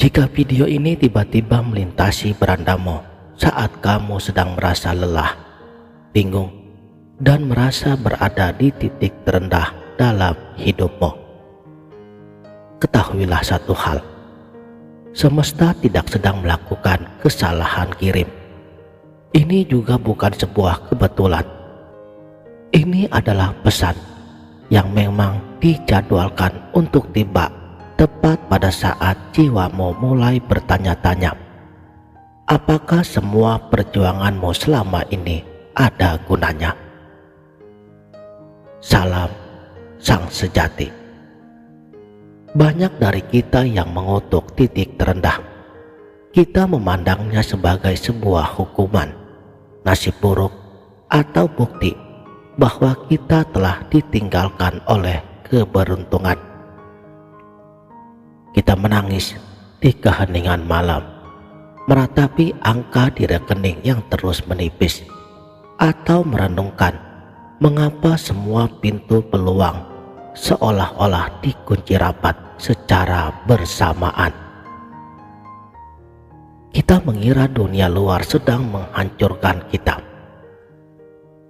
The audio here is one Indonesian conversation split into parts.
Jika video ini tiba-tiba melintasi berandamu saat kamu sedang merasa lelah, bingung, dan merasa berada di titik terendah dalam hidupmu, ketahuilah satu hal: semesta tidak sedang melakukan kesalahan kirim. Ini juga bukan sebuah kebetulan. Ini adalah pesan yang memang dijadwalkan untuk tiba tepat pada saat jiwamu mulai bertanya-tanya, apakah semua perjuanganmu selama ini ada gunanya? Salam Sang Sejati. Banyak dari kita yang mengutuk titik terendah. Kita memandangnya sebagai sebuah hukuman, nasib buruk, atau bukti bahwa kita telah ditinggalkan oleh keberuntungan. Kita menangis di keheningan malam, meratapi angka di rekening yang terus menipis, atau merenungkan mengapa semua pintu peluang seolah-olah dikunci rapat secara bersamaan. Kita mengira dunia luar sedang menghancurkan kita.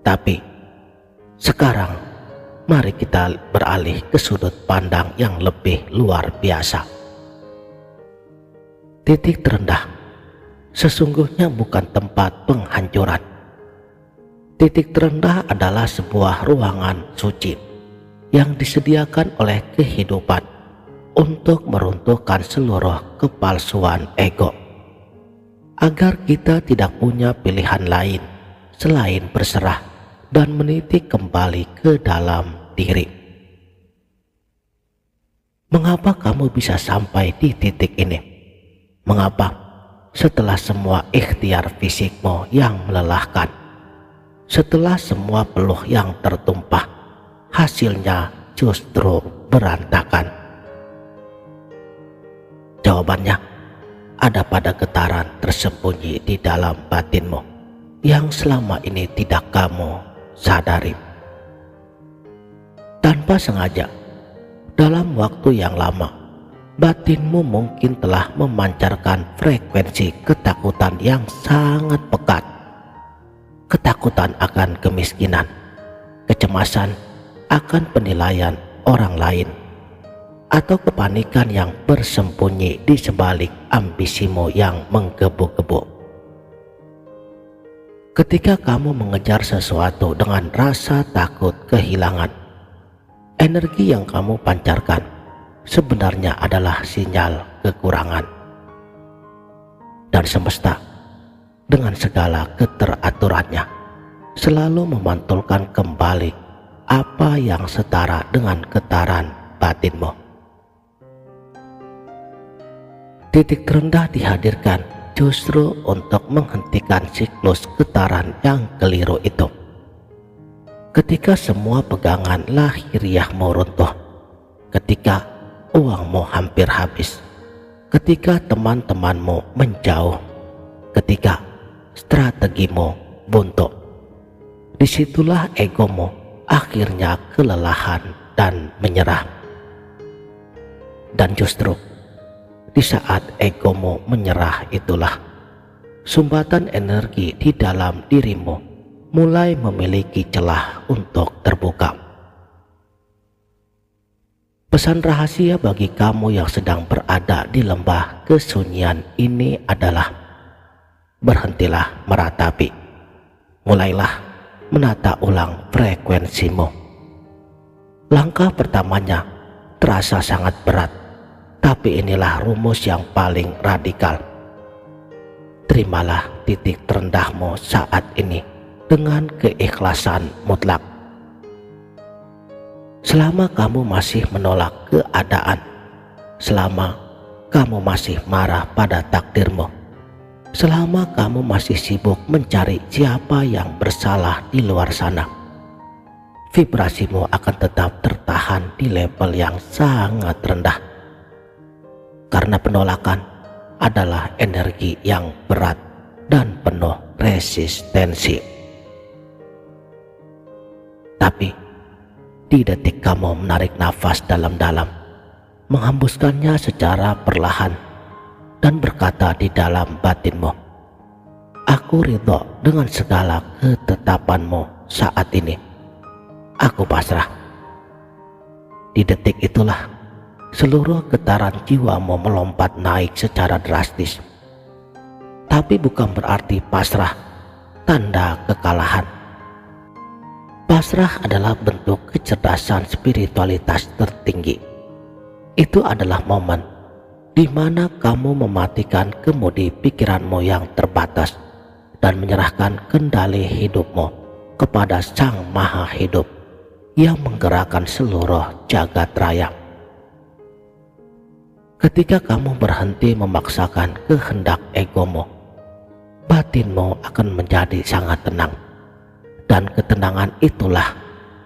Tapi sekarang mari kita beralih ke sudut pandang yang lebih luar biasa. Titik terendah sesungguhnya bukan tempat penghancuran. Titik terendah adalah sebuah ruangan suci yang disediakan oleh kehidupan untuk meruntuhkan seluruh kepalsuan ego, agar kita tidak punya pilihan lain selain berserah dan menitik kembali ke dalam diri. Mengapa kamu bisa sampai di titik ini? Mengapa setelah semua ikhtiar fisikmu yang melelahkan, setelah semua peluh yang tertumpah, hasilnya justru berantakan? Jawabannya ada pada getaran tersembunyi di dalam batinmu yang selama ini tidak kamu sadari. Tanpa sengaja, dalam waktu yang lama, batinmu mungkin telah memancarkan frekuensi ketakutan yang sangat pekat. Ketakutan akan kemiskinan, kecemasan akan penilaian orang lain, atau kepanikan yang bersembunyi di sebalik ambisimu yang menggebu-gebu. Ketika kamu mengejar sesuatu dengan rasa takut kehilangan, energi yang kamu pancarkan sebenarnya adalah sinyal kekurangan. Dan semesta dengan segala keteraturannya selalu memantulkan kembali apa yang setara dengan getaran batinmu. Titik terendah dihadirkan justru untuk menghentikan siklus getaran yang keliru itu. Ketika semua pegangan lahiriahmu runtuh, ketika uangmu hampir habis, ketika teman-temanmu menjauh, ketika strategimu buntu, disitulah egomu akhirnya kelelahan dan menyerah. Dan justru di saat egomu menyerah itulah sumbatan energi di dalam dirimu mulai memiliki celah untuk terbuka. Pesan rahasia bagi kamu yang sedang berada di lembah kesunyian ini adalah: berhentilah meratapi, mulailah menata ulang frekuensimu. Langkah pertamanya terasa sangat berat, tapi inilah rumus yang paling radikal. Terimalah titik terendahmu saat ini dengan keikhlasan mutlak. Selama kamu masih menolak keadaan, selama kamu masih marah pada takdirmu, selama kamu masih sibuk mencari siapa yang bersalah di luar sana, vibrasimu akan tetap tertahan di level yang sangat rendah. Karena penolakan adalah energi yang berat dan penuh resistensi. Tapi di detik kamu menarik nafas dalam-dalam, menghembuskannya secara perlahan, dan berkata di dalam batinmu, "Aku ridho dengan segala ketetapanmu saat ini. Aku pasrah." Di detik itulah seluruh getaran jiwamu melompat naik secara drastis. Tapi bukan berarti pasrah tanda kekalahan. Pasrah adalah bentuk kecerdasan spiritualitas tertinggi. Itu adalah momen di mana kamu mematikan kemudi pikiranmu yang terbatas dan menyerahkan kendali hidupmu kepada Sang Maha Hidup yang menggerakkan seluruh jagat raya. Ketika kamu berhenti memaksakan kehendak egomu, batinmu akan menjadi sangat tenang, dan ketenangan itulah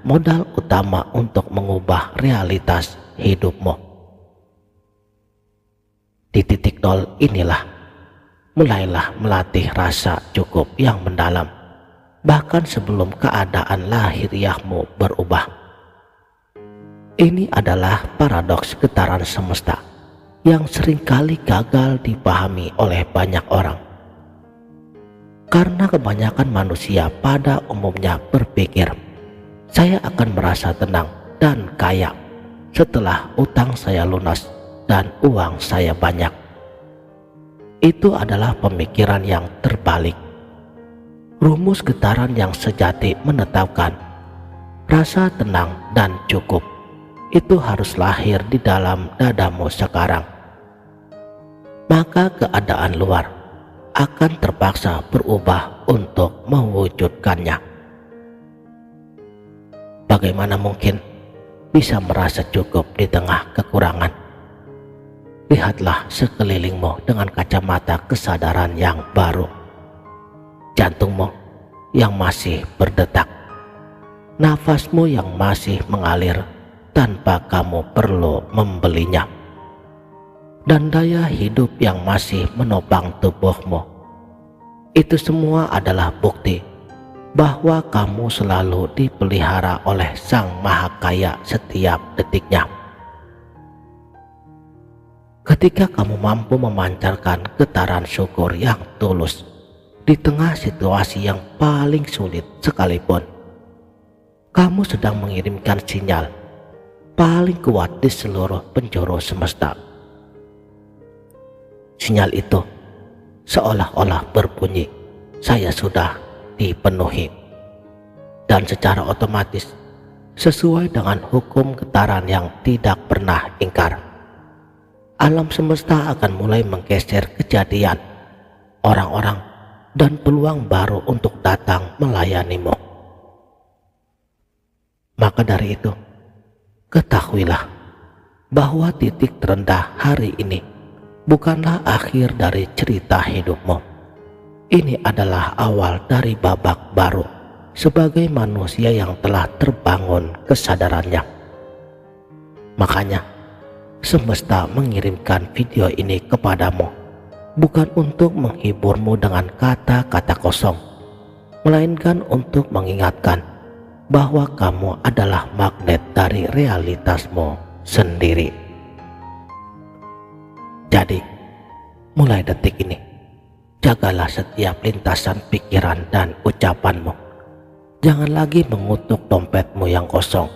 modal utama untuk mengubah realitas hidupmu. Di titik nol inilah mulailah melatih rasa cukup yang mendalam, bahkan sebelum keadaan lahiriahmu berubah. Ini adalah paradoks getaran semesta yang seringkali gagal dipahami oleh banyak orang. Karena kebanyakan manusia pada umumnya berpikir, saya akan merasa tenang dan kaya setelah utang saya lunas dan uang saya banyak. Itu adalah pemikiran yang terbalik. Rumus getaran yang sejati menetapkan rasa tenang dan cukup itu harus lahir di dalam dadamu sekarang. Maka keadaan luar akan terpaksa berubah untuk mewujudkannya. Bagaimana mungkin bisa merasa cukup di tengah kekurangan? Lihatlah sekelilingmu dengan kacamata kesadaran yang baru. Jantungmu yang masih berdetak, nafasmu yang masih mengalir tanpa kamu perlu membelinya, dan daya hidup yang masih menopang tubuhmu. Itu semua adalah bukti bahwa kamu selalu dipelihara oleh Sang Maha Kaya setiap detiknya. Ketika kamu mampu memancarkan getaran syukur yang tulus di tengah situasi yang paling sulit sekalipun, kamu sedang mengirimkan sinyal paling kuat di seluruh penjuru semesta. Sinyal itu seolah-olah berbunyi, saya sudah dipenuhi. Dan secara otomatis, sesuai dengan hukum getaran yang tidak pernah ingkar, alam semesta akan mulai menggeser kejadian, orang-orang, dan peluang baru untuk datang melayanimu. Maka dari itu, ketahuilah bahwa titik terendah hari ini bukanlah akhir dari cerita hidupmu. Ini adalah awal dari babak baru sebagai manusia yang telah terbangun kesadarannya. Makanya, semesta mengirimkan video ini kepadamu bukan untuk menghiburmu dengan kata-kata kosong, melainkan untuk mengingatkan bahwa kamu adalah magnet dari realitasmu sendiri. Jadi, mulai detik ini, jagalah setiap lintasan pikiran dan ucapanmu. Jangan lagi mengutuk dompetmu yang kosong.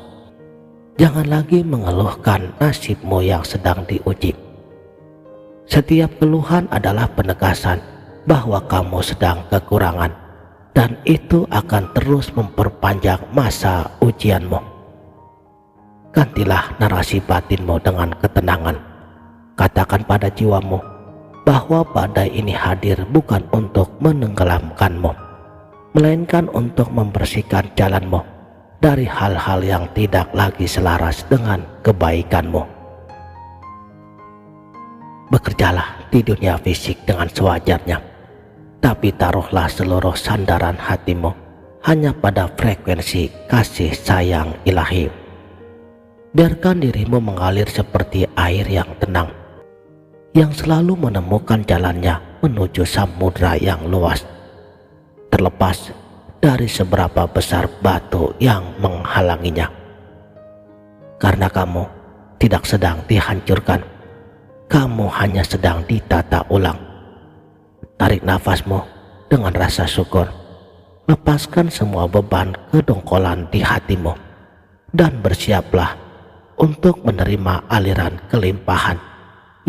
Jangan lagi mengeluhkan nasibmu yang sedang diuji. Setiap keluhan adalah penegasan bahwa kamu sedang kekurangan, dan itu akan terus memperpanjang masa ujianmu. Gantilah narasi batinmu dengan ketenangan. Katakan pada jiwamu bahwa badai ini hadir bukan untuk menenggelamkanmu, melainkan untuk membersihkan jalanmu dari hal-hal yang tidak lagi selaras dengan kebaikanmu. Bekerjalah di dunia fisik dengan sewajarnya, tapi taruhlah seluruh sandaran hatimu hanya pada frekuensi kasih sayang ilahi. Biarkan dirimu mengalir seperti air yang tenang, yang selalu menemukan jalannya menuju samudra yang luas, terlepas dari seberapa besar batu yang menghalanginya. Karena kamu tidak sedang dihancurkan, kamu hanya sedang ditata ulang. Tarik nafasmu dengan rasa syukur. Lepaskan semua beban kedongkolan di hatimu dan bersiaplah untuk menerima aliran kelimpahan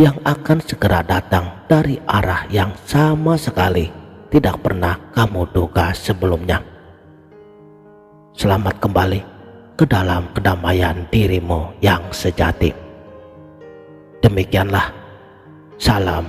yang akan segera datang dari arah yang sama sekali tidak pernah kamu duga sebelumnya. Selamat kembali ke dalam kedamaian dirimu yang sejati. Demikianlah, salam